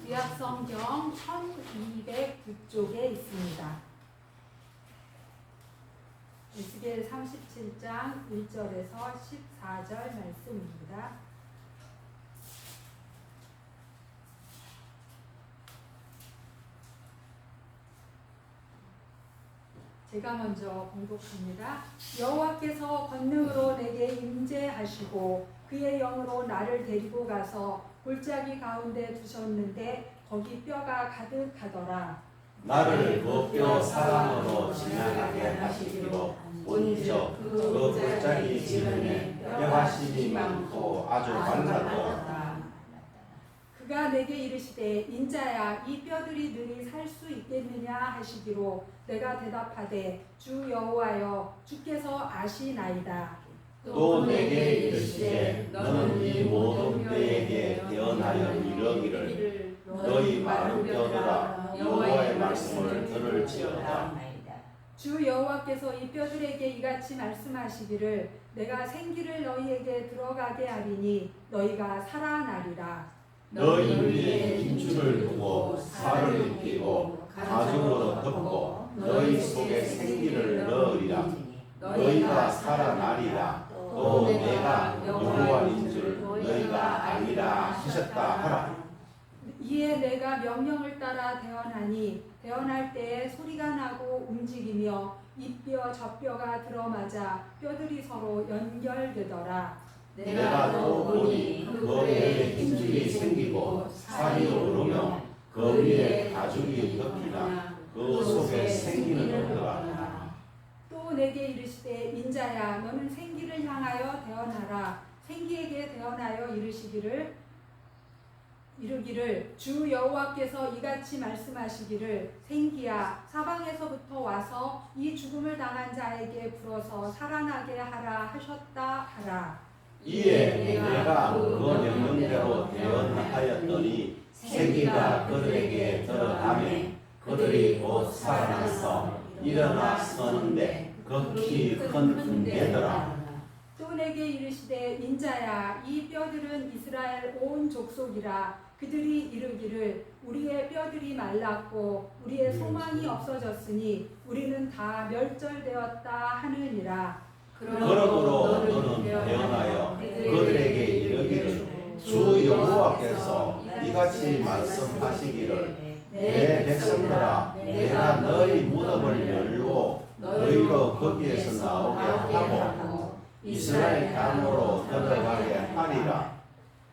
구약성경 1206쪽에 있습니다. 에스겔 37장 1절에서 14절 말씀입니다. 제가 먼저 봉독합니다. 여호와께서 권능으로 내게 임재하시고 그의 영으로 나를 데리고 가서 골짜기 가운데 두셨는데 거기 뼈가 가득하더라. 나를 그 뼈 사방으로 지나가게 하시기로 온적 그 골짜기 지면에 뼈가 심이 많고 아주 많았더라. 그가 내게 이르시되 인자야 이 뼈들이 능히 살 수 있겠느냐 하시기로 내가 대답하되 주 여호와여 주께서 아시나이다. 또 내게 이르시되 너는 이 모든 뼈에게 대언하여 이르기를 너희 마른 뼈들아 여호와의 말씀을 들을지어다. 주 여호와께서 이 뼈들에게 이같이 말씀하시기를 내가 생기를 너희에게 들어가게 하리니 너희가 살아나리라. 너희 위에 힘줄을 두고 살을 입히고 가죽으로 덮고 너희 속에 생기를 넣으리라. 너희가 살아나리라. 또 내가 여호와인 줄 너희가 아니라 하셨다 하라. 이에 내가 명령을 따라 대언하니 대언할 때에 소리가 나고 움직이며 이 뼈 저 뼈가 들어맞아 뼈들이 서로 연결되더라. 내가 또 보니 그 뼈에 힘줄이 생기고 살이 오르며 그 위에 가죽이 덮이나 그 속에 생기는 없더라. 또 내게 이르시되 인자야 너는 생기를 향하여 대언하라. 생기에게 대언하여 이르기를 주 여호와께서 이같이 말씀하시기를 생기야 사방에서부터 와서 이 죽음을 당한 자에게 불어서 살아나게 하라 하셨다 하라. 이에 내가 그 명령대로 대언하였더니 생기가 그들에게 들어가매 그들이 곧 살아나서 일어나 서는데 극히 큰 군대더라. 또 내게 이르시되 인자야 이 뼈들은 이스라엘 온 족속이라. 그들이 이르기를 우리의 뼈들이 말랐고 우리의 소망이 없어졌으니 우리는 다 멸절되었다 하느니라. 그러므로 너는 대언하여 그들에게 이르기를 주 여호와께서 이같이 말씀하시기를 내 백성들아 내가 너희 무덤을 열고 너희로 거기에서 나오게 하고 이스라엘 땅으로 들어가게 하리라.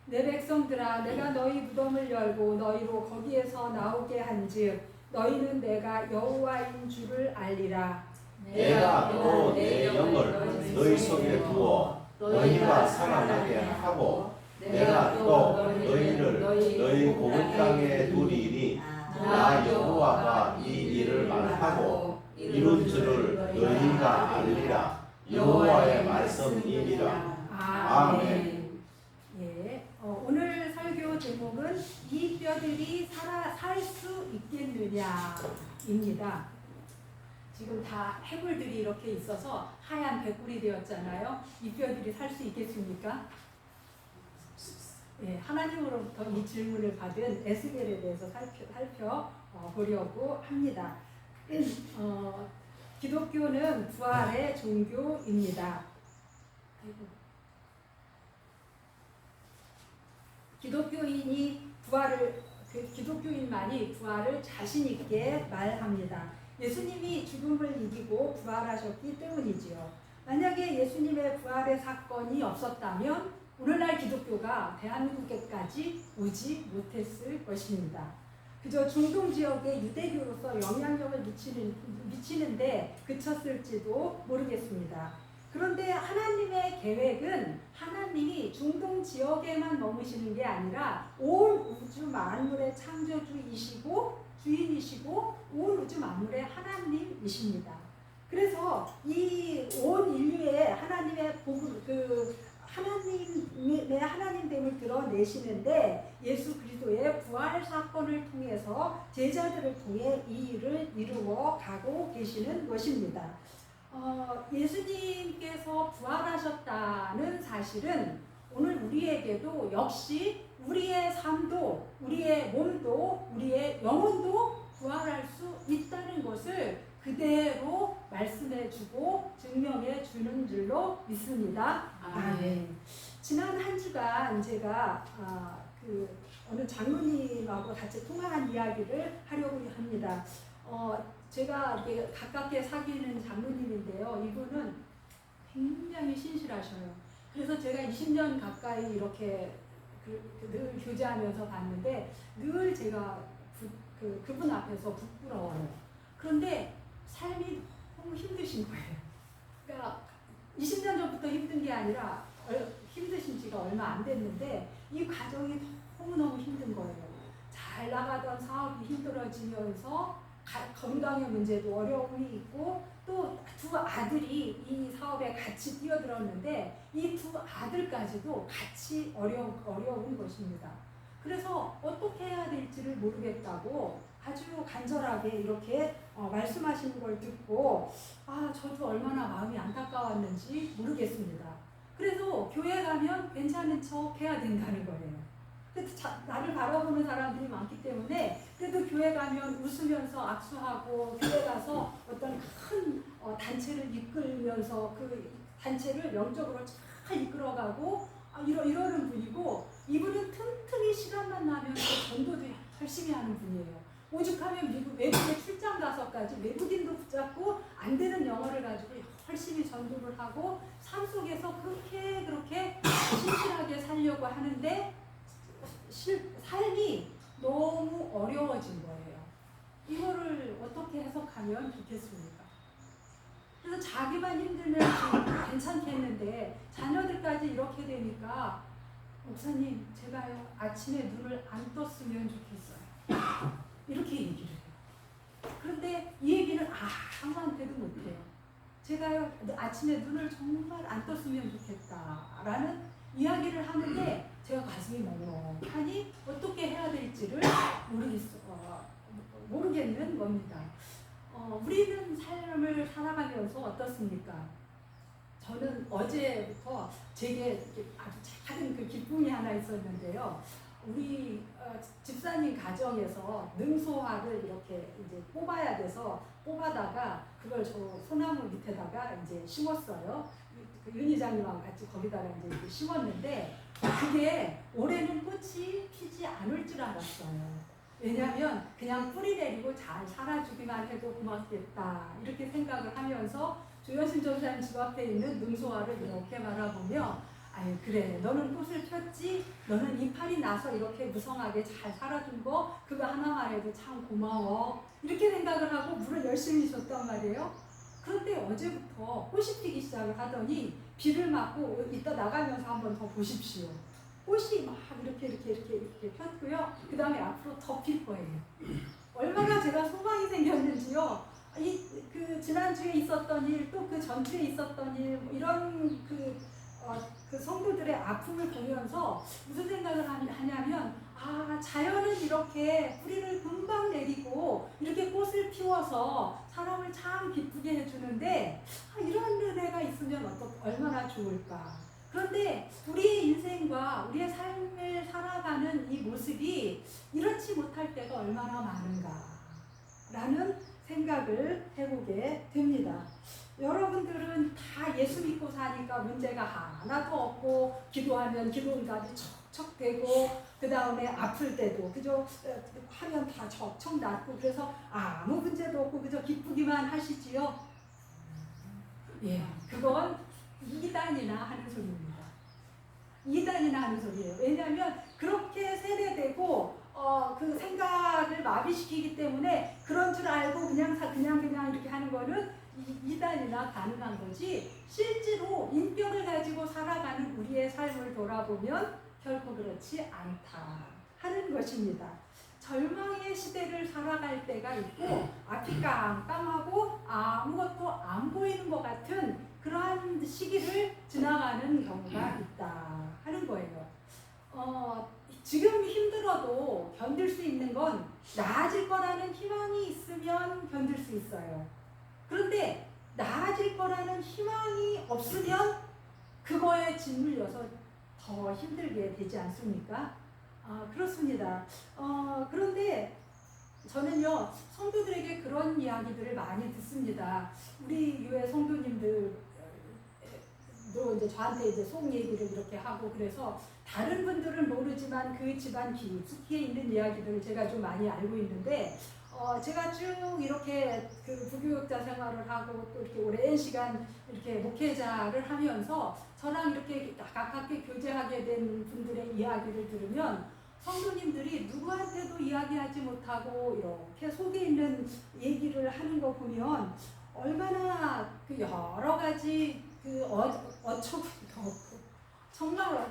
내 백성들아 내가 너희 무덤을 열고 너희로 거기에서 나오게 한즉 너희는 내가 여호와인 줄을 알리라. 내가 또 내 영을 너희 속에 두어 너희가 살아나게 하고 내가 또 너희를 너희 고국 땅에 두리니 나 여호와가 이 일을 말하고 이룬 줄을 너희가 알리라. 여호와의 말씀이니라. 아멘. 예, 오늘 설교 제목은 이 뼈들이 살 수 있겠느냐입니다. 지금 다 해골들이 이렇게 있어서 하얀 백골이 되었잖아요. 이 뼈들이 살 수 있겠습니까? 예, 하나님으로부터 이 질문을 받은 에스겔에 대해서 살펴보려고 합니다. 기독교는 부활의 종교입니다. 기독교인만이 부활을 자신 있게 말합니다. 예수님이 죽음을 이기고 부활하셨기 때문이지요. 만약에 예수님의 부활의 사건이 없었다면 오늘날 기독교가 대한민국에까지 오지 못했을 것입니다. 그저 중동 지역의 유대교로서 영향력을 미치는데 그쳤을지도 모르겠습니다. 그런데 하나님의 계획은 하나님이 중동 지역에만 머무시는 게 아니라 온 우주 만물의 창조주이시고 주인이시고 온 우주 만물의 하나님이십니다. 그래서 이 온 인류의 하나님의 하나님됨을 드러내시는데 예수 그리스도의 부활 사건을 통해서 제자들을 통해 이 일을 이루어 가고 계시는 것입니다. 예수님께서 부활하셨다는 사실은 오늘 우리에게도 역시 우리의 삶도, 우리의 몸도, 우리의 영혼도 부활할 수 있다는 것을 그대로 말씀해주고 증명해주는 줄로 믿습니다. 아멘. 지난 한 주간 제가 어느 장로님하고 같이 통화한 이야기를 하려고 합니다. 제가 이렇게 가깝게 사귀는 장로님인데요. 이분은 굉장히 신실하셔요. 그래서 제가 20년 가까이 이렇게 늘 교제하면서 봤는데 늘 제가 그분 앞에서 부끄러워요. 그런데 삶이 너무 힘드신 거예요. 그러니까 20년 전부터 힘든 게 아니라 힘드신 지가 얼마 안 됐는데 이 과정이 너무너무 힘든 거예요. 잘 나가던 사업이 힘들어지면서 건강의 문제도 어려움이 있고 또 두 아들이 이 사업에 같이 뛰어들었는데 이 두 아들까지도 같이 어려운 것입니다. 그래서 어떻게 해야 될지를 모르겠다고 아주 간절하게 이렇게 말씀하시는 걸 듣고 저도 얼마나 마음이 안타까웠는지 모르겠습니다. 그래서 교회 가면 괜찮은 척 해야 된다는 거예요. 그래도 나를 바라보는 사람들이 많기 때문에 그래도 교회 가면 웃으면서 악수하고 교회 가서 어떤 큰 단체를 이끌면서 그 단체를 영적으로 잘 이끌어가고 이러는 분이고 이분은 틈틈이 시간만 나면 전도도 열심히 하는 분이에요. 오죽하면 외국에 출장 가서까지 외국인도 붙잡고 안 되는 영어를 가지고 열심히 전도를 하고 삶 속에서 그렇게 신실하게 살려고 하는데 삶이 너무 어려워진 거예요. 이거를 어떻게 해석하면 좋겠습니까? 그래서 자기만 힘들면 좀 괜찮겠는데 자녀들까지 이렇게 되니까 목사님 제가요 아침에 눈을 안 떴으면 좋겠어요. 이렇게 얘기를 해요. 그런데 이 얘기는 아무한테도 못해요. 제가요 아침에 눈을 정말 안 떴으면 좋겠다라는 이야기를 하는데 제가 가슴이 멍멍하니 어떻게 해야 될지를 모르겠는 겁니다. 우리는 삶을 살아가면서 어떻습니까? 저는 어제부터 제게 아주 작은 기쁨이 하나 있었는데요. 우리 집사님 가정에서 능소화를 이렇게 이제 뽑아야 돼서 뽑아다가 그걸 저 소나무 밑에다가 이제 심었어요. 윤 이장님하고 같이 거기다가 이제 심었는데 그게 올해는 꽃이 피지 않을 줄 알았어요. 왜냐하면 그냥 뿌리 내리고 잘 살아주기만 해도 고맙겠다 이렇게 생각을 하면서 조여신 전사님 집 앞에 있는 능소화를 이렇게 바라보며 그래 너는 꽃을 폈지 너는 이파리 나서 이렇게 무성하게 잘 살아준 거 그거 하나만 해도 참 고마워 이렇게 생각을 하고 물을 열심히 줬단 말이에요. 그런데 어제부터 꽃이 피기 시작을 하더니 비를 맞고 이따 나가면서 한번 더 보십시오. 꽃이 막 이렇게 폈고요. 그 다음에 앞으로 더 필 거예요. 얼마나 제가 소망이 생겼는지요. 그 지난주에 있었던 일, 또 그 전주에 있었던 일, 이런 그 성도들의 아픔을 보면서 무슨 생각을 하냐면 자연은 이렇게 뿌리를 금방 내리고 이렇게 꽃을 피워서 사람을 참 기쁘게 해주는데 이런 은혜가 있으면 얼마나 좋을까. 그런데 우리의 인생과 우리의 삶을 살아가는 이 모습이 이렇지 못할 때가 얼마나 많은가 라는 생각을 해보게 됩니다. 여러분들은 다 예수 믿고 사니까 문제가 하나도 없고 기도하면 기도응답이 척척 되고 그 다음에 아플 때도 그저 하면 다 척척 낫고 그래서 아무 문제도 없고 그저 기쁘기만 하시지요. 예, 그건 이단이나 하는 소리입니다. 이단이나 하는 소리예요. 왜냐하면 그렇게 세뇌되고 그 생각을 마비시키기 때문에 그런 줄 알고 그냥 이렇게 하는 거는 이단이나 가능한 거지 실제로 인격을 가지고 살아가는 우리의 삶을 돌아보면 결코 그렇지 않다 하는 것입니다. 절망의 시대를 살아갈 때가 있고 앞이 깜깜하고 아무것도 안 보이는 것 같은 그러한 시기를 지나가는 경우가 있다 하는 거예요. 지금 힘들어도 견딜 수 있는 건 나아질 거라는 희망이 있으면 견딜 수 있어요. 그런데 나아질 거라는 희망이 없으면 그거에 짓눌려서 더 힘들게 되지 않습니까? 그렇습니다. 그런데 저는요, 성도들에게 그런 이야기들을 많이 듣습니다. 우리 교회 성도님들도 이제 저한테 이제 속 얘기를 이렇게 하고, 그래서 다른 분들은 모르지만 그 집안 깊숙이에 있는 이야기들을 제가 좀 많이 알고 있는데, 제가 쭉 이렇게 그 부교육자 생활을 하고 또 이렇게 오랜 시간 이렇게 목회자를 하면서 저랑 이렇게 가깝게 교제하게 된 분들의 이야기를 들으면 성도님들이 누구한테도 이야기하지 못하고 이렇게 속에 있는 얘기를 하는 거 보면 얼마나 그 여러 가지 그 어처구니가 없고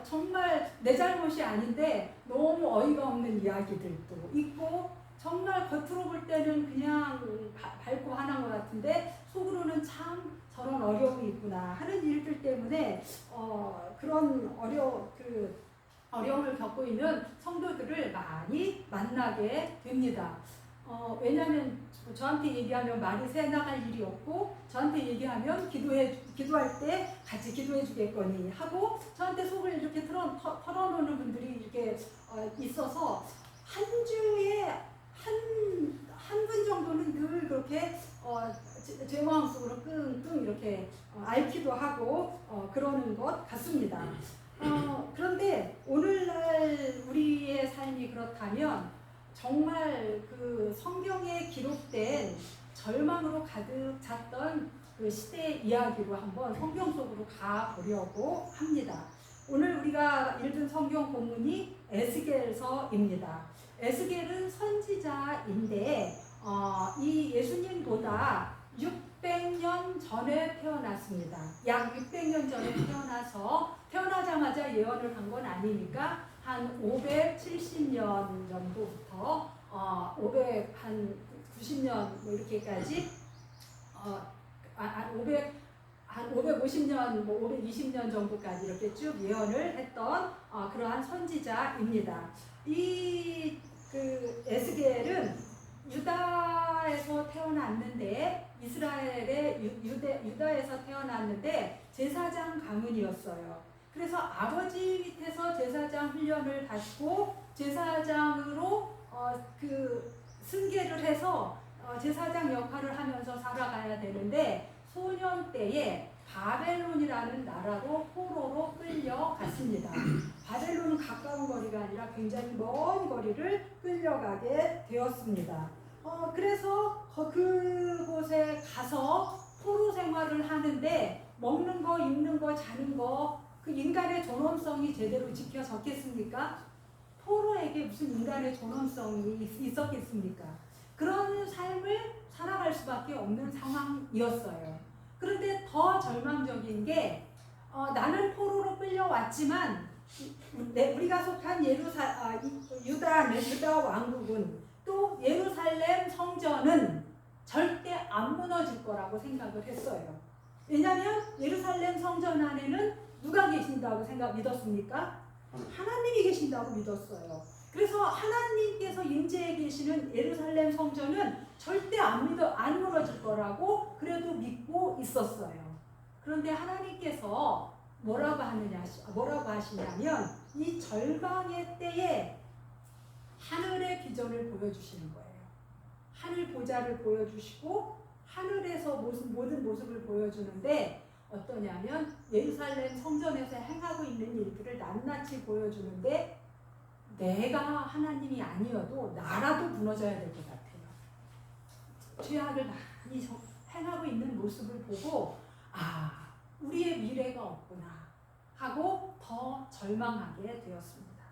정말 내 잘못이 아닌데 너무 어이가 없는 이야기들도 있고, 정말 겉으로 볼 때는 그냥 밝고 환한 것 같은데 속으로는 참 저런 어려움이 있구나 하는 일들 때문에 그런 어려움을 겪고 있는 성도들을 많이 만나게 됩니다. 왜냐하면 저한테 얘기하면 말이 새 나갈 일이 없고, 저한테 얘기하면 기도할 때 같이 기도해 주겠거니 하고 저한테 속을 이렇게 털어놓는 분들이 이렇게 있어서 한 주에 한 분 정도는 늘 그렇게 제 마음속으로 끙끙 이렇게 앓기도 하고 그러는 것 같습니다. 그런데 오늘날 우리의 삶이 그렇다면 정말 그 성경에 기록된 절망으로 가득 찼던 그 시대의 이야기로 한번 성경 속으로 가보려고 합니다. 오늘 우리가 읽은 성경 본문이 에스겔서입니다. 에스겔은 선지자인데 이 예수님보다 600년 전에 태어났습니다. 약 600년 전에 태어나자마자 예언을 한 건 아니니까 한 570년 정도부터 590년 뭐 이렇게까지 한 550년, 뭐 520년 정도까지 이렇게 쭉 예언을 했던 그러한 선지자입니다. 그 에스겔은 유다에서 태어났는데, 이스라엘의 유다에서 태어났는데 제사장 가문이었어요. 그래서 아버지 밑에서 제사장 훈련을 받고 제사장으로 그 승계를 해서 제사장 역할을 하면서 살아가야 되는데, 소년 때에 바벨론이라는 나라로 포로로 끌려갔습니다. 바벨론은 가까운 거리가 아니라 굉장히 먼 거리를 끌려가게 되었습니다. 그래서 그곳에 가서 포로 생활을 하는데 먹는 거, 입는 거, 자는 거, 그 인간의 존엄성이 제대로 지켜졌겠습니까? 포로에게 무슨 인간의 존엄성이 있었겠습니까? 그런 삶을 살아갈 수밖에 없는 상황이었어요. 그런데 더 절망적인 게 나는 포로로 끌려왔지만 우리가 속한 유다 왕국은 또 예루살렘 성전은 절대 안 무너질 거라고 생각을 했어요. 왜냐하면 예루살렘 성전 안에는 누가 계신다고 믿었습니까? 하나님이 계신다고 믿었어요. 그래서 하나님께서 임재해 계시는 예루살렘 성전은 절대 안 무너질 거라고 그래도 믿고 있었어요. 그런데 하나님께서 뭐라고 하시냐면 이 절망의 때에 하늘의 비전을 보여주시는 거예요. 하늘 보좌를 보여주시고 하늘에서 모든 모습을 보여주는데 어떠냐면 예루살렘 성전에서 행하고 있는 일들을 낱낱이 보여주는데, 내가 하나님이 아니어도 나라도 무너져야 될 것 같아요. 죄악을 많이 행하고 있는 모습을 보고 우리의 미래가 없구나 하고 더 절망하게 되었습니다.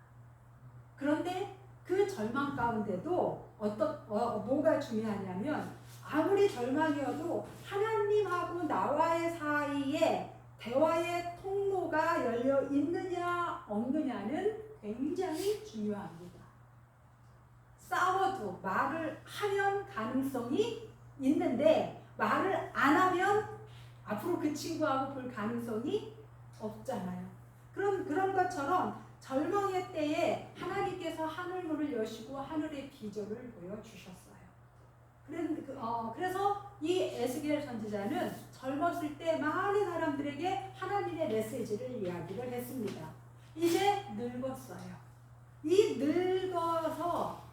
그런데 그 절망 가운데도 뭐가 중요하냐면, 아무리 절망이어도 하나님하고 나와의 사이에 대화의 통로가 열려 있느냐 없느냐는 굉장히 중요합니다. 싸워도 말을 하면 가능성이 있는데 말을 안 하면 앞으로 그 친구하고 볼 가능성이 없잖아요. 그런 것처럼 절망의 때에 하나님께서 하늘문을 여시고 하늘의 비전을 보여주셨어요. 그래서 이 에스겔 선지자는 젊었을 때 많은 사람들에게 하나님의 메시지를 이야기를 했습니다. 이제 늙었어요. 이 늙어서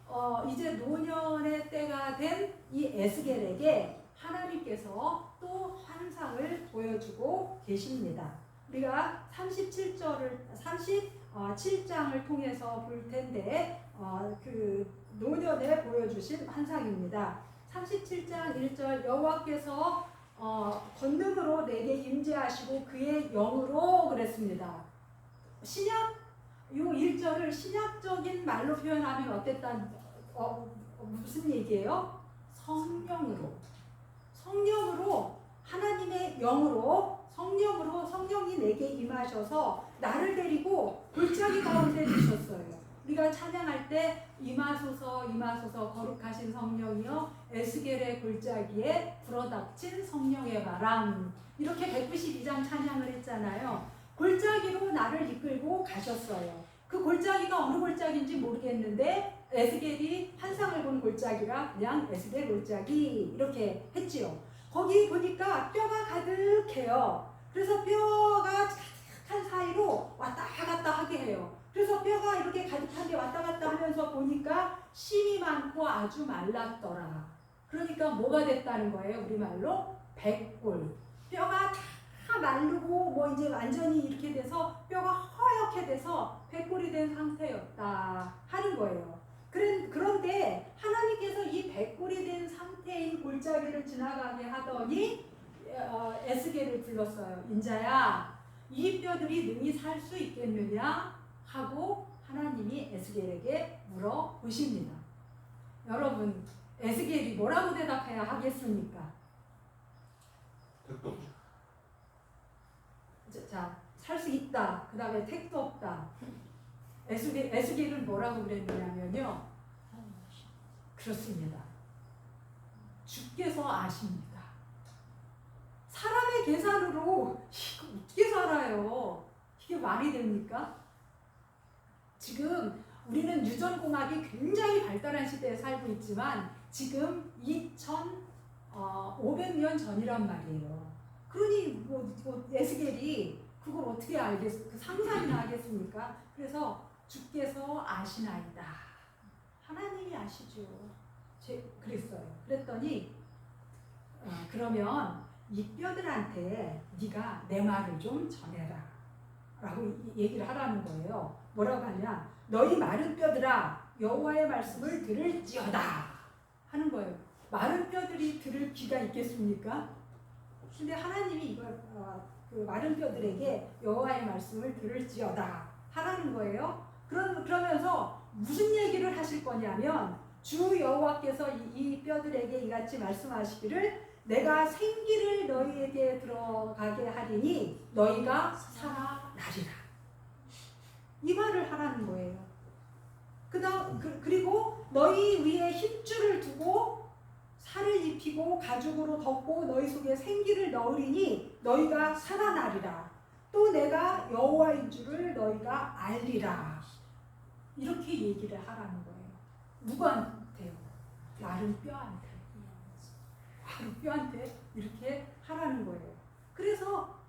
이제 노년의 때가 된 이 에스겔에게 하나님께서 또 환상을 보여주고 계십니다. 우리가 37장을 통해서 볼 텐데 그 노년에 보여주신 환상입니다. 37장 1절 여호와께서 권능으로 내게 임재하시고 그의 영으로 그랬습니다. 신약 요 1절을 신약적인 말로 표현하면 어땠단 무슨 얘기예요? 성령으로 하나님의 영으로 성령이 내게 임하셔서 나를 데리고 골짜기 가운데 두셨어요. 우리가 찬양할 때 임하소서 임하소서 거룩하신 성령이여 에스겔의 골짜기에 불어닥친 성령의 바람 이렇게 192장 찬양을 했잖아요. 골짜기로 나를 이끌고 가셨어요. 그 골짜기가 어느 골짜기인지 모르겠는데 에스겔이 환상을 본 골짜기라 그냥 에스겔 골짜기 이렇게 했지요. 거기 보니까 뼈가 가득해요. 그래서 뼈가 가득한 사이로 왔다 갔다 하게 해요. 그래서 뼈가 이렇게 가득한데 왔다 갔다 하면서 보니까 심이 많고 아주 말랐더라. 그러니까 뭐가 됐다는 거예요? 우리말로 백골. 뼈가 다 마르고 뭐 이제 완전히 이렇게 돼서 뼈가 허옇게 돼서 백골이 된 상태였다 하는 거예요. 그런데 하나님께서 이 백골이 된 상태인 골짜기를 지나가게 하더니 에스겔을 불렀어요. 인자야, 이 뼈들이 능히 살 수 있겠느냐 하고 하나님이 에스겔에게 물어보십니다. 여러분, 에스겔이 뭐라고 대답해야 하겠습니까? 택도 없죠. 자, 살 수 있다. 그 다음에 택도 없다. 에스겔은 뭐라고 그랬느냐면요. 그렇습니다. 주께서 아십니다. 사람의 계산으로 이거 어떻게 살아요? 이게 말이 됩니까? 지금 우리는 유전공학이 굉장히 발달한 시대에 살고 있지만 지금 2500년 전이란 말이에요. 그러니 뭐 에스겔이 그걸 어떻게 그 상상이나 하겠습니까? 그래서 주께서 아시나이다. 하나님이 아시죠. 그랬어요. 그랬더니 그러면 이 뼈들한테 네가 내 말을 좀 전해라 라고 얘기를 하라는 거예요. 뭐라고 하냐, 너희 마른 뼈들아 여호와의 말씀을 들을지어다 하는 거예요. 마른 뼈들이 들을 귀가 있겠습니까? 근데 하나님이 이걸 그 마른 뼈들에게 여호와의 말씀을 들을지어다 하라는 거예요. 그러면서 무슨 얘기를 하실 거냐면 주 여호와께서 이 뼈들에게 이같이 말씀하시기를 내가 생기를 너희에게 들어가게 하리니 너희가 살아나리라. 이 말을 하라는 거예요. 그리고 너희 위에 힘줄을 두고 살을 입히고 가죽으로 덮고 너희 속에 생기를 넣으리니 너희가 살아나리라. 또 내가 여호와인 줄을 너희가 알리라. 이렇게 얘기를 하라는 거예요. 누구한테요? 마른 뼈한테. 마른 뼈한테 이렇게 하라는 거예요. 그래서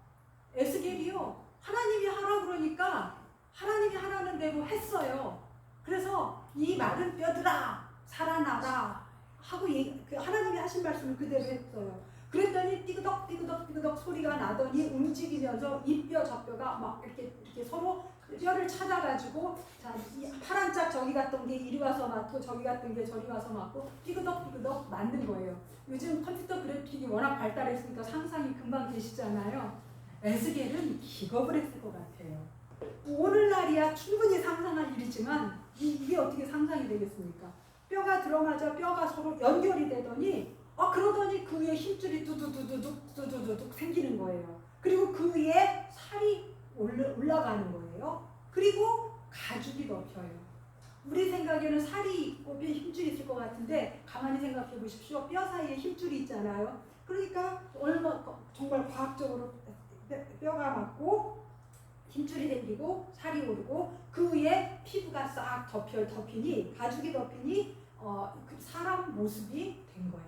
에스겔이요, 하나님이 하라 그러니까 하나님이 하라는 대로 했어요. 그래서 이 마른 뼈들아 살아나라 하고 하나님이 하신 말씀을 그대로 했어요. 그랬더니 띠그덕 소리가 나더니 움직이면서 이 뼈 저 뼈가 막 이렇게 서로 뼈를 찾아가지고 자, 이 파란 짝 저기 갔던 게 이리 와서 맞고 저기 갔던 게 저리 와서 맞고 띠그덕 맞는 거예요. 요즘 컴퓨터 그래픽이 워낙 발달했으니까 상상이 금방 되시잖아요. 에스겔은 기겁을 했을 것 같아요. 오늘날이야 충분히 상상할 일이지만 이게 어떻게 상상이 되겠습니까? 뼈가 들어맞아 뼈가 서로 연결이 되더니 그러더니 그 위에 힘줄이 두두둑 생기는 거예요. 그리고 그 위에 살이 올라가는 거예요. 그리고 가죽이 덮여요. 우리 생각에는 살이 있고 뼈에 힘줄이 있을 것 같은데 가만히 생각해 보십시오. 뼈 사이에 힘줄이 있잖아요. 그러니까 정말 과학적으로 뼈가 맞고 힘줄이 생기고 살이 오르고 그 위에 피부가 싹 덮이니 가죽이 덮이니 그 사람 모습이 된 거예요.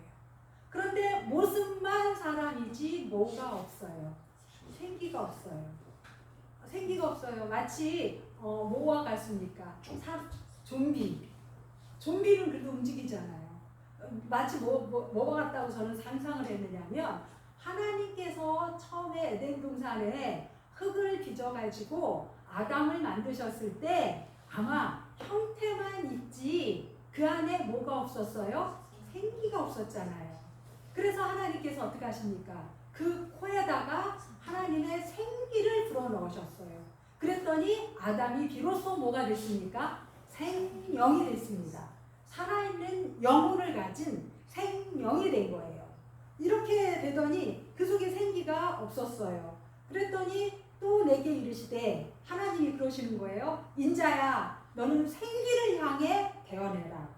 그런데 모습만 사람이지 뭐가 없어요. 생기가 없어요. 마치 뭐와 같습니까? 좀비는 그래도 움직이잖아요. 마치 뭐가 같다고 저는 상상을 했느냐면 하나님께서 처음에 에덴 동산에 흙을 빚어가지고 아담을 만드셨을 때 아마 형태만 있지 그 안에 뭐가 없었어요? 생기가 없었잖아요. 그래서 하나님께서 어떻게 하십니까? 그 코에다가 하나님의 생기를 불어넣으셨어요. 그랬더니 아담이 비로소 뭐가 됐습니까? 생명이 됐습니다. 살아있는 영혼을 가진 생명이 된 거예요. 이렇게 되더니 그 속에 생기가 없었어요. 그랬더니 또 내게 이르시되 하나님이 그러시는 거예요. 인자야 너는 생기를 향해 대언해라.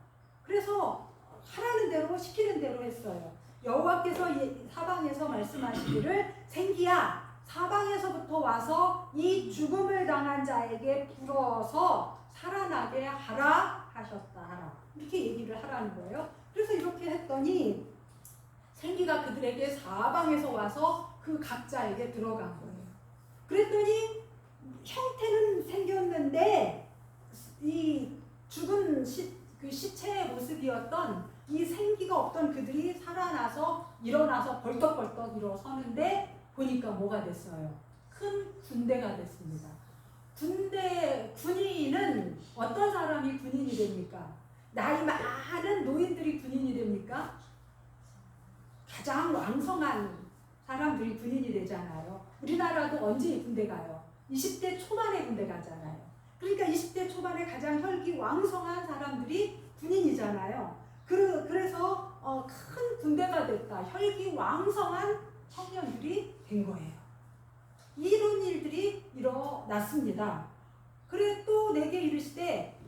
그래서 하라는 대로 시키는 대로 했어요. 여호와께서 사방에서 말씀하시기를 생기야 사방에서부터 와서 이 죽음을 당한 자에게 불어서 살아나게 하라 하셨다 하라. 이렇게 얘기를 하라는 거예요. 그래서 이렇게 했더니 생기가 그들에게 사방에서 와서 그 각자에게 들어간 거예요. 그랬더니 형태는 생겼는데 이 죽은 그 시체의 모습이었던 이 생기가 없던 그들이 살아나서 일어나서 벌떡벌떡 일어서는데 보니까 뭐가 됐어요? 큰 군대가 됐습니다. 군인은 어떤 사람이 군인이 됩니까? 나이 많은 노인들이 군인이 됩니까? 가장 왕성한 사람들이 군인이 되잖아요. 우리나라도 언제 군대 가요? 20대 초반에 군대 가잖아요. 그러니까 20대 초반에 가장 혈기 왕성한 사람들이 군인이잖아요. 그래서 큰 군대가 됐다. 혈기 왕성한 청년들이 된 거예요. 이런 일들이 일어났습니다. 그래 또 내게 이르시되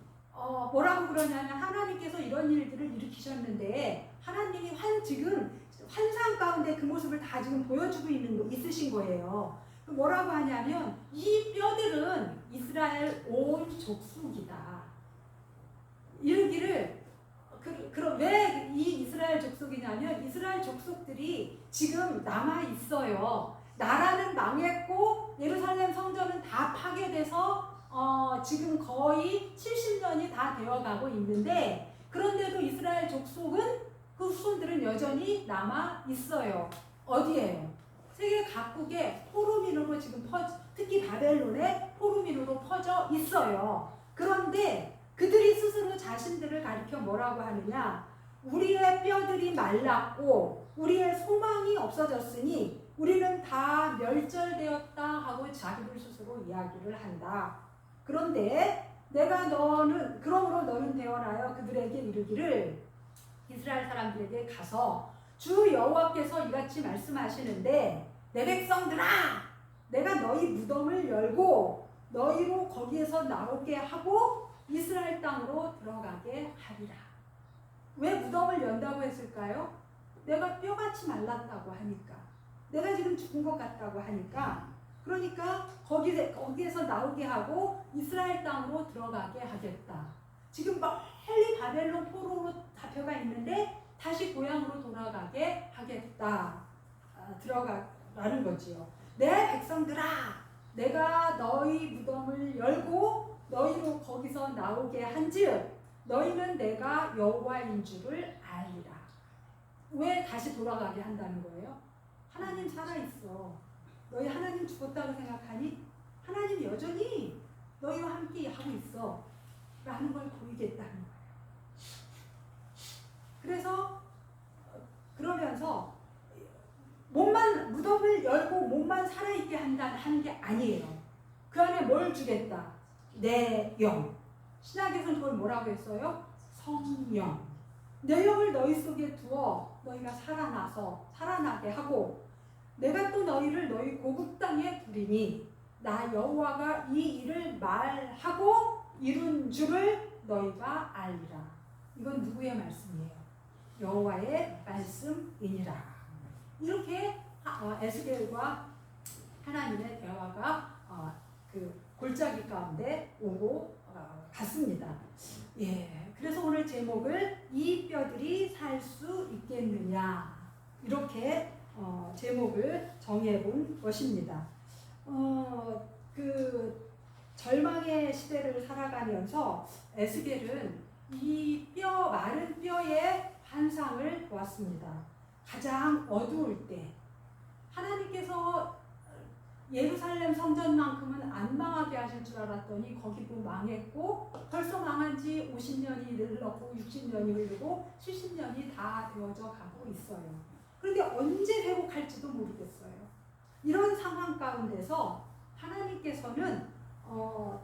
뭐라고 그러냐면 하나님께서 이런 일들을 일으키셨는데 하나님이 지금 환상 가운데 그 모습을 다 지금 보여주고 있으신 거예요. 뭐라고 하냐면 이 뼈들은 이스라엘 온 족속이다. 이르기를 그럼 왜 이 이스라엘 족속이냐면 이스라엘 족속들이 지금 남아 있어요. 나라는 망했고 예루살렘 성전은 다 파괴돼서 지금 거의 70년이 다 되어가고 있는데 그런데도 이스라엘 족속은 그 후손들은 여전히 남아 있어요. 어디에요? 세계 각국에 포로민으로 지금 특히 바벨론에 포로민으로 퍼져 있어요. 그런데 그들이 스스로 자신들을 가리켜 뭐라고 하느냐? 우리의 뼈들이 말랐고 우리의 소망이 없어졌으니 우리는 다 멸절되었다 하고 자기들 스스로 이야기를 한다. 그런데 그러므로 너는 대언하여 그들에게 이르기를 이스라엘 사람들에게 가서 주 여호와께서 이같이 말씀하시는데 내 백성들아 내가 너희 무덤을 열고 너희로 거기에서 나오게 하고 이스라엘 땅으로 들어가게 하리라. 왜 무덤을 연다고 했을까요? 내가 뼈같이 말랐다고 하니까 내가 지금 죽은 것 같다고 하니까 그러니까 거기에서 나오게 하고 이스라엘 땅으로 들어가게 하겠다. 지금 멀리 바벨론 포로로 잡혀가 있는데 다시 고향으로 돌아가게 하겠다. 들어가라는 거지요. 내 백성들아 내가 너희 무덤을 열고 너희로 거기서 나오게 한즉 너희는 내가 여호와인 줄을 알리라. 왜 다시 돌아가게 한다는 거예요? 하나님 살아있어. 너희 하나님 죽었다고 생각하니? 하나님 여전히 너희와 함께 하고 있어 라는 걸 보이겠다는 거예요. 그래서 그러면서 무덤을 열고 몸만 살아있게 하는 게 아니에요. 그 안에 뭘 주겠다? 내 영. 신약에서는 그걸 뭐라고 했어요? 성령. 내 영을 너희 속에 두어 너희가 살아나게 하고 내가 또 너희를 너희 고국 땅에 두리니 나 여호와가 이 일을 말하고 이룬 줄을 너희가 알리라. 이건 누구의 말씀이에요? 여호와의 말씀이니라. 이렇게 에스겔과 하나님의 대화가 그 골짜기 가운데 오고 갔습니다. 예, 그래서 오늘 제목을 이 뼈들이 살 수 있겠느냐 이렇게 제목을 정해본 것입니다. 절망의 시대를 살아가면서 에스겔은 이 마른 뼈의 환상을 보았습니다. 가장 어두울 때 하나님께서 예루살렘 성전만큼은 안 망하게 하실 줄 알았더니 거기도 망했고 벌써 망한 지 50년이 흘렀고 60년이 흐르고 70년이 다 되어져 가고 있어요. 그런데 언제 회복할지도 모르겠어요. 이런 상황 가운데서 하나님께서는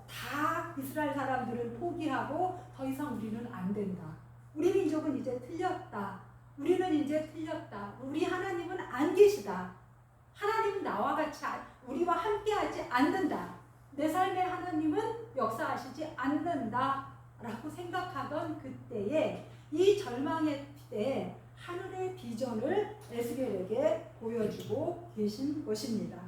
다 이스라엘 사람들을 포기하고 더 이상 우리는 안 된다. 우리 민족은 이제 틀렸다. 우리는 이제 틀렸다. 우리 하나님은 안 계시다. 하나님은 나와 같이 우리와 함께하지 않는다. 내 삶의 하나님은 역사하시지 않는다. 라고 생각하던 그때에 이 절망의 때에 하늘의 비전을 에스겔에게 보여주고 계신 것입니다.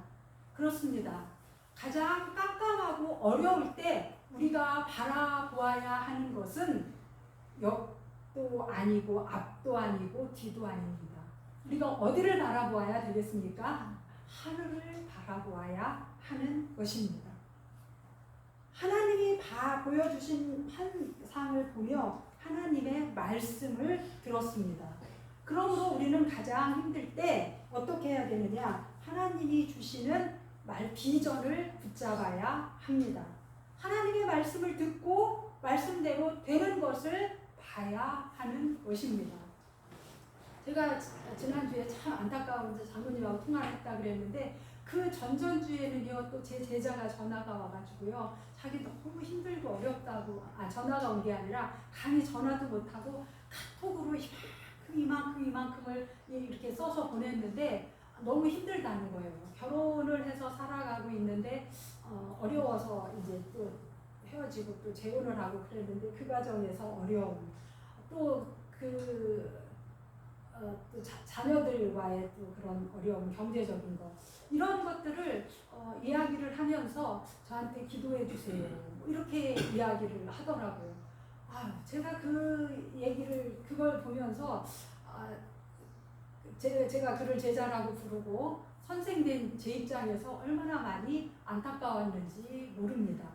그렇습니다. 가장 깜깜하고 어려울 때 우리가 바라보아야 하는 것은 옆도 아니고 앞도 아니고 뒤도 아닙니다. 우리가 어디를 바라보아야 되겠습니까? 하늘을 바라보아야 하는 것입니다. 하나님이 보여주신 환상을 보며 하나님의 말씀을 들었습니다. 그러므로 우리는 가장 힘들 때 어떻게 해야 되느냐? 하나님이 주시는 비전을 붙잡아야 합니다. 하나님의 말씀을 듣고 말씀대로 되는 것을 봐야 하는 것입니다. 제가 지난주에 참 안타까운 장로님하고 통화를 했다 그랬는데 그 전전주에는요 또 제 제자가 전화가 와가지고요 자기 너무 힘들고 어렵다고 전화가 온 게 아니라 감히 전화도 못하고 카톡으로 이만큼을 이렇게 써서 보냈는데 너무 힘들다는 거예요. 결혼을 해서 살아가고 있는데 어려워서 이제 또 헤어지고 또 재혼을 하고 그랬는데 그 과정에서 어려움 또 또 자녀들과의 또 그런 어려움, 경제적인 것 이런 것들을 이야기를 하면서 저한테 기도해 주세요. 뭐 이렇게 이야기를 하더라고요. 제가 그걸 보면서 제가 그를 제자라고 부르고 선생된 제 입장에서 얼마나 많이 안타까웠는지 모릅니다.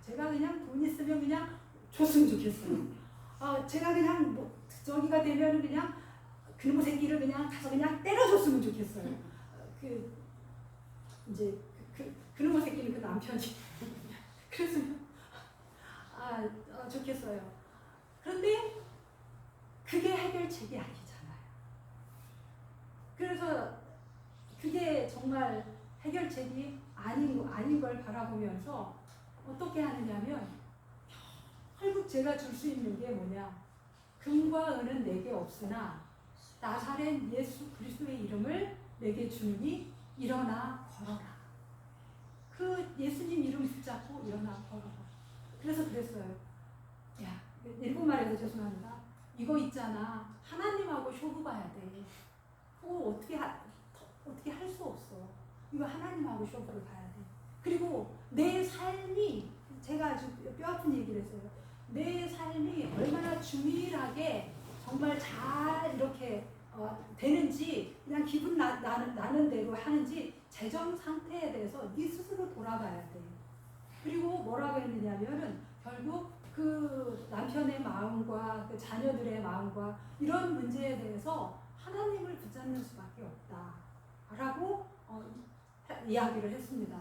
제가 그냥 돈 있으면 그냥 줬으면 좋겠어요. 제가 그냥 뭐 저기가 되면 그냥 그놈의 새끼를 그냥 가서 그냥 때려줬으면 좋겠어요. 그놈의 새끼는 그 남편이 그랬으면 좋겠어요. 그런데 그게 해결책이 아니잖아요. 그래서 그게 정말 해결책이 아닌 걸 바라보면서 어떻게 하느냐면 결국 제가 줄 수 있는 게 뭐냐? 금과 은은 내게 없으나 나사렛 예수 그리스도의 이름을 내게 주니 일어나 걸어라. 그 예수님 이름 붙잡고 일어나 걸어라. 그래서 그랬어요. 야, 일본말에서 죄송합니다. 이거 있잖아. 하나님하고 쇼부 봐야 돼. 그거 어떻게 할 수 없어. 이거 하나님하고 쇼부를 봐야 돼. 그리고 내 삶이 제가 아주 뼈아픈 얘기를 했어요. 내 삶이 얼마나 주일하게 정말 잘 이렇게 되는지 그냥 기분 나는 대로 하는지 재정 상태에 대해서 네 스스로 돌아봐야 돼. 그리고 뭐라고 했느냐면은 결국 그 남편의 마음과 그 자녀들의 마음과 이런 문제에 대해서 하나님을 붙잡는 수밖에 없다라고 이야기를 했습니다.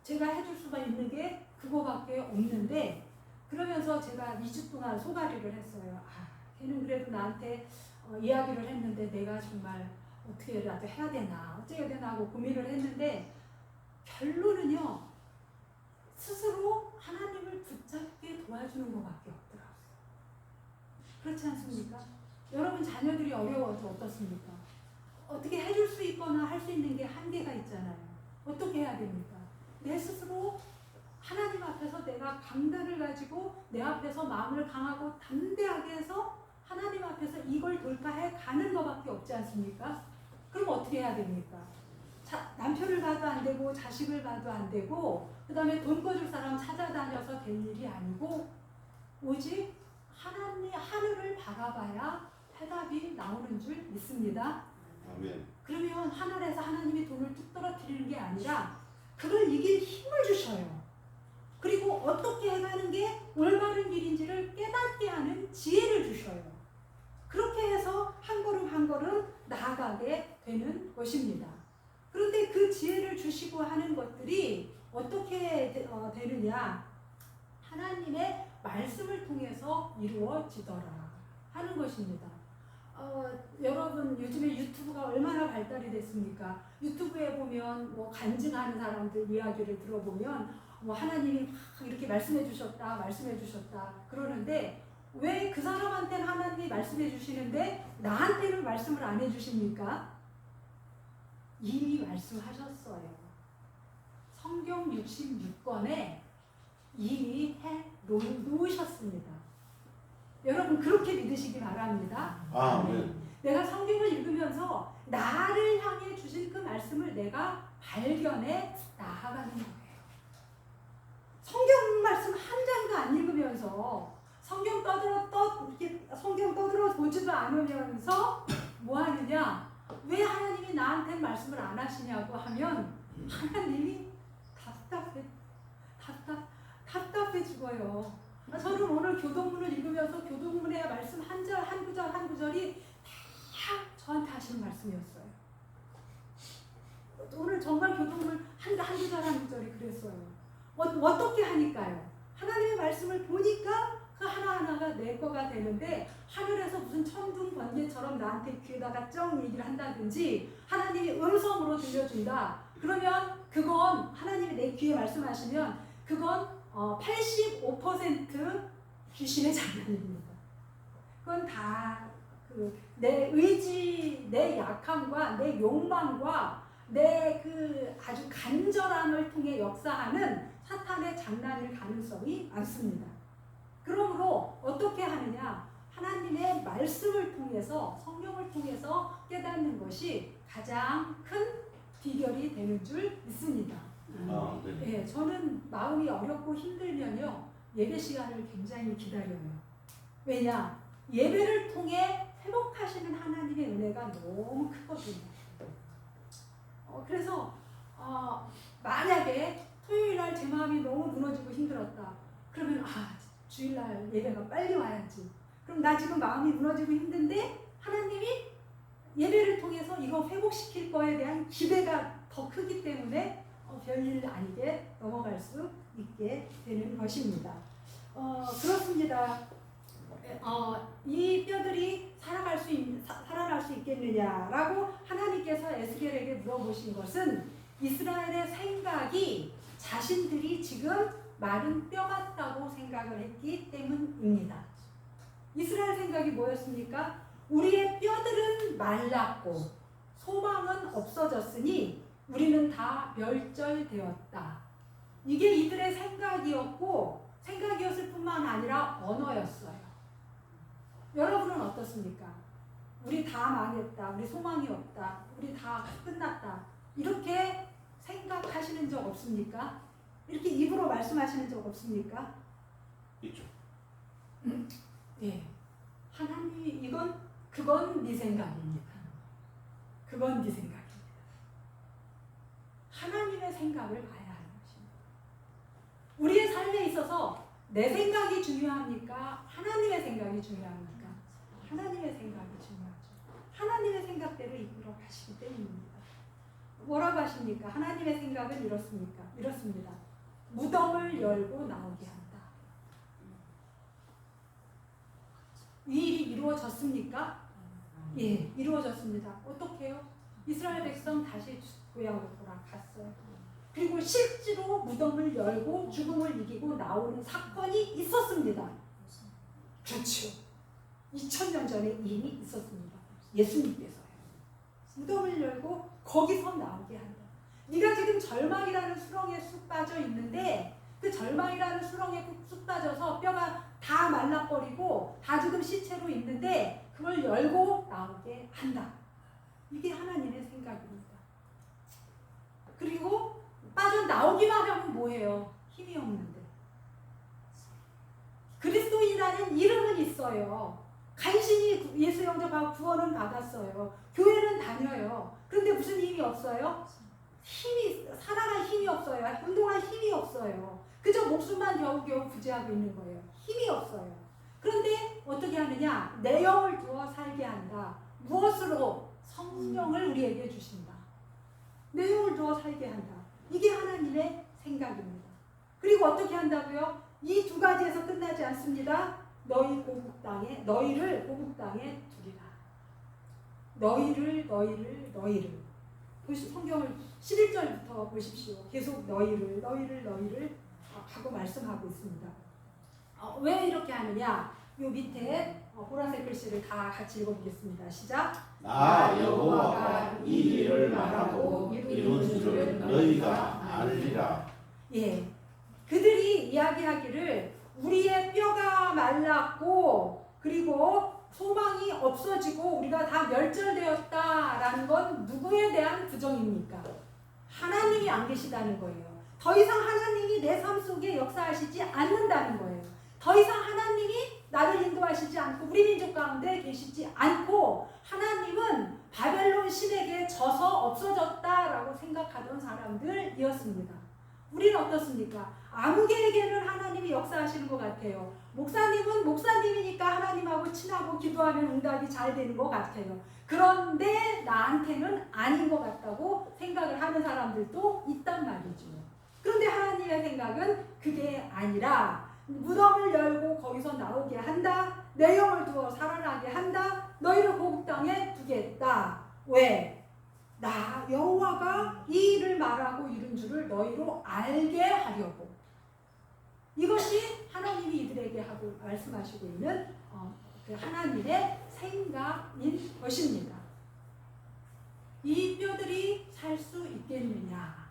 제가 해줄 수가 있는 게 그거밖에 없는데 그러면서 제가 2주 동안 소가리를 했어요. 걔는 그래도 나한테 이야기를 했는데 내가 정말 어떻게라도 해야 되나 어째야 되나 하고 고민을 했는데 결론은요 스스로 하나님을 붙잡게 도와주는 것밖에 없더라고요. 그렇지 않습니까? 여러분 자녀들이 어려워도 어떻습니까? 어떻게 해줄 수 있거나 할 수 있는 게 한계가 있잖아요. 어떻게 해야 됩니까? 내 스스로 하나님 앞에서 내가 강단을 가지고 내 앞에서 마음을 강하고 담대하게 해서 하나님 앞에서 이걸 돌파해 가는 것밖에 없지 않습니까? 그럼 어떻게 해야 됩니까? 남편을 봐도 안 되고 자식을 봐도 안 되고 그 다음에 돈 꿔줄 사람 찾아다녀서 될 일이 아니고 오직 하늘을 바라봐야 해답이 나오는 줄 믿습니다. 아멘. 그러면 하늘에서 하나님이 돈을 뚝 떨어뜨리는 게 아니라 그걸 이길 힘을 주셔요. 그리고 어떻게 해가는 게 올바른 길인지를 깨닫게 하는 지혜를 주셔요. 그렇게 해서 한 걸음 한 걸음 나아가게 되는 것입니다. 그런데 그 지혜를 주시고 하는 것들이 어떻게 되느냐? 하나님의 말씀을 통해서 이루어지더라 하는 것입니다. 여러분 요즘에 유튜브가 얼마나 발달이 됐습니까? 유튜브에 보면 뭐 간증하는 사람들 이야기를 들어보면 뭐 하나님이 막 이렇게 말씀해 주셨다 그러는데 왜 그 사람한테는 하나님이 말씀해 주시는데 나한테는 말씀을 안 해주십니까? 이미 말씀하셨어요. 성경 66권에 이미 해 놓으셨습니다. 여러분 그렇게 믿으시기 바랍니다. 아멘. 내가 성경을 읽으면서 나를 향해 주신 그 말씀을 내가 발견해 나아가는 거예요. 성경 말씀 한 장도 안 읽으면서 성경 떠들어 보지도 않으면서 뭐 하느냐? 왜 하나님이 나한테 말씀을 안 하시냐고 하면 하나님이 답답해 죽어요. 저는 오늘 교동문을 읽으면서 교동문의 말씀 한 구절이 다 저한테 하시는 말씀이었어요. 오늘 정말 교동문 한 구절이 그랬어요. 어떻게 하니까요? 하나님의 말씀을 보니까 그 하나하나가 내 거가 되는데 하늘에서 무슨 천둥 번개처럼 나한테 귀에다가 쩡 얘기를 한다든지 하나님이 음성으로 들려준다. 그러면 그건 하나님이 내 귀에 말씀하시면 그건 85% 귀신의 장난입니다. 그건 다 내 의지, 내 약함과 내 욕망과 내 그 아주 간절함을 통해 역사하는 사탄의 장난일 가능성이 많습니다. 그러므로 어떻게 하느냐? 하나님의 말씀을 통해서 성경을 통해서 깨닫는 것이 가장 큰 비결이 되는 줄 믿습니다. 네, 저는 마음이 어렵고 힘들면요 예배 시간을 굉장히 기다려요. 왜냐? 예배를 통해 회복하시는 하나님의 은혜가 너무 크거든요. 그래서 만약에 토요일날 제 마음이 너무 무너지고 힘들었다. 그러면 주일날 예배가 빨리 와야지. 그럼 나 지금 마음이 무너지고 힘든데 하나님이 예배를 통해서 이거 회복시킬 거에 대한 기대가 더 크기 때문에 별일 아니게 넘어갈 수 있게 되는 것입니다. 그렇습니다. 이 뼈들이 살아날 수 있겠느냐라고 하나님께서 에스겔에게 물어보신 것은 이스라엘의 생각이 자신들이 지금 마른 뼈 같다고 생각을 했기 때문입니다. 이스라엘 생각이 뭐였습니까? 우리의 뼈들은 말랐고 소망은 없어졌으니 우리는 다 멸절되었다. 이게 이들의 생각이었을 뿐만 아니라 언어였어요. 여러분은 어떻습니까? 우리 다 망했다. 우리 소망이 없다. 우리 다 끝났다. 이렇게 생각하시는 적 없습니까? 이렇게 입으로 말씀하시는 적 없습니까? 있죠. 예. 하나님 그건 네 생각입니다. 그건 네 생각입니다. 하나님의 생각을 봐야 하는 것입니다. 우리의 삶에 있어서 내 생각이 중요합니까? 하나님의 생각이 중요합니까? 하나님의 생각이 중요하죠. 하나님의 생각대로 이끌어 가시기 때문입니다. 뭐라고 하십니까? 하나님의 생각은 이렇습니다. 무덤을 열고 나오게 한다. 이 일이 이루어졌습니까? 예, 이루어졌습니다. 어떻게 해요? 이스라엘 백성 다시 고향으로 돌아갔어요. 그리고 실제로 무덤을 열고 죽음을 이기고 나오는 사건이 있었습니다. 그렇죠. 2000년 전에 이미 있었습니다. 예수님께서요. 무덤을 열고 거기서 나오게 한다. 네가 지금 절망이라는 수렁에 쑥 빠져 있는데 그 절망이라는 수렁에 쑥 빠져서 뼈가 다 말라버리고 다 지금 시체로 있는데 그걸 열고 나오게 한다. 이게 하나님의 생각입니다. 그리고 빠져나오기만 하면 뭐예요? 힘이 없는데. 그리스도인이라는 이름은 있어요. 간신히 예수 영접하고 구원은 받았어요. 교회는 다녀요. 그런데 무슨 힘이 없어요? 살아갈 힘이 없어요. 운동할 힘이 없어요. 그저 목숨만 겨우겨우 부지하고 있는 거예요. 힘이 없어요. 그런데 어떻게 하느냐? 내 영을 두어 살게 한다. 무엇으로? 성령을 우리에게 주신다. 내 영을 두어 살게 한다. 이게 하나님의 생각입니다. 그리고 어떻게 한다고요? 이 두 가지에서 끝나지 않습니다. 너희를 고국 땅에 두리라. 너희를 성경을 11절부터 보십시오. 계속 너희를 하고 말씀하고 있습니다. 왜 이렇게 하느냐? 요 밑에 보라색 글씨를 다 같이 읽어보겠습니다. 시작. 나 여호와가 이 일을 말하고 이룬 줄을 너희가 알리라. 예, 그들이 이야기하기를 우리의 뼈가 말랐고 그리고 소망이 없어지고 우리가 다 멸절되었다라는 건 누구에 대한 부정입니까? 하나님이 안 계시다는 거예요. 더 이상 하나님이 내 삶 속에 역사하시지 않는다는 거예요. 더 이상 하나님이 나를 인도하시지 않고 우리 민족 가운데 계시지 않고 하나님은 바벨론 신에게 져서 없어졌다라고 생각하던 사람들이었습니다. 우리는 어떻습니까? 아무개에게는 하나님이 역사하시는 것 같아요. 목사님은 목사님이니까 하나님하고 친하고 기도하면 응답이 잘 되는 것 같아요. 그런데 나한테는 아닌 것 같다고 생각을 하는 사람들도 있단 말이죠. 그런데 하나님의 생각은 그게 아니라 무덤을 열고 거기서 나오게 한다. 내 영을 두어 살아나게 한다. 너희를 고국 땅에 두겠다. 왜? 나 여호와가 이 일을 말하고 이룬 줄을 너희로 알게 하려고. 이것이 하나님이 이들에게 하고 말씀하시고 있는 그 하나님의 생각인 것입니다. 이 뼈들이 살 수 있겠느냐?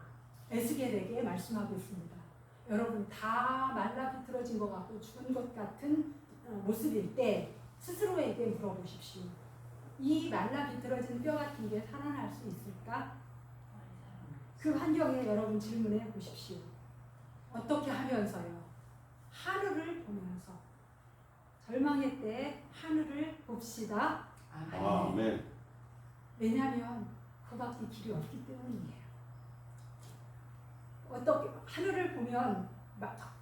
에스겔에게 말씀하고 있습니다. 여러분 다 말라 비틀어진 것 같고 죽은 것 같은 모습일 때 스스로에게 물어보십시오. 이 말라 비틀어진 뼈 같은 게 살아날 수 있을까? 그 환경에 여러분 질문해 보십시오. 어떻게 하면서요? 하늘을 보면서. 절망의 때 하늘을 봅시다. 아멘. 왜냐하면 그밖에 길이 없기 때문이에요. 어떻게 하늘을 보면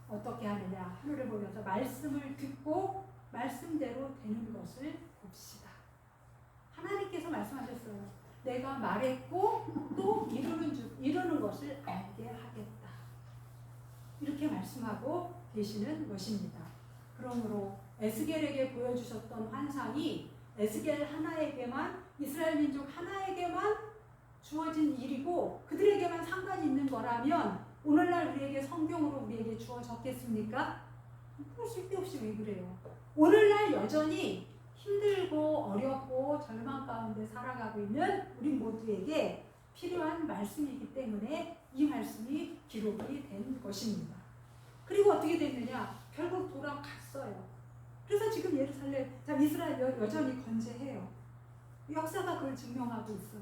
어떻게 하느냐? 하늘을 보면서 말씀을 듣고 말씀대로 되는 것을 봅시다. 하나님께서 말씀하셨어요. 내가 말했고 또 이루는 것을 알게 하겠다. 이렇게 말씀하고 계시는 것입니다. 그러므로 에스겔에게 보여주셨던 환상이 에스겔 하나에게만, 이스라엘 민족 하나에게만 주어진 일이고 그들에게만 상관이 있는 거라면 오늘날 우리에게 성경으로 우리에게 주어졌겠습니까? 그럴 수 있겠지. 왜 그래요? 오늘날 여전히 힘들고 어렵고 절망 가운데 살아가고 있는 우리 모두에게 필요한 말씀이기 때문에 이 말씀이 기록이 된 것입니다. 그리고 어떻게 됐느냐? 결국 돌아갔어요. 그래서 지금 예루살렘, 이스라엘 여전히 건재해요. 역사가 그걸 증명하고 있어요.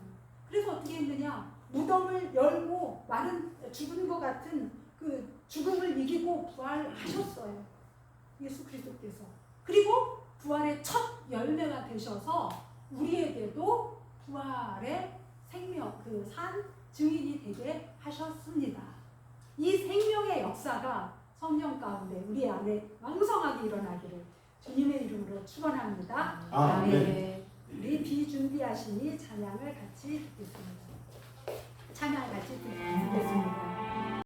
그래서 어떻게 했느냐? 무덤을 열고 죽은 것 같은 그 죽음을 이기고 부활하셨어요. 예수 그리스도께서. 그리고 부활의 첫 열매가 되셔서 우리에게도 부활의 생명, 그 산 증인이 되게 하셨습니다. 이 생명의 역사가 성령 가운데 우리 안에 왕성하게 일어나기를 주님의 이름으로 축원합니다. 아멘. 우리 비준비하시니 찬양을 같이 듣겠습니다. 찬양 같이 듣겠습니다.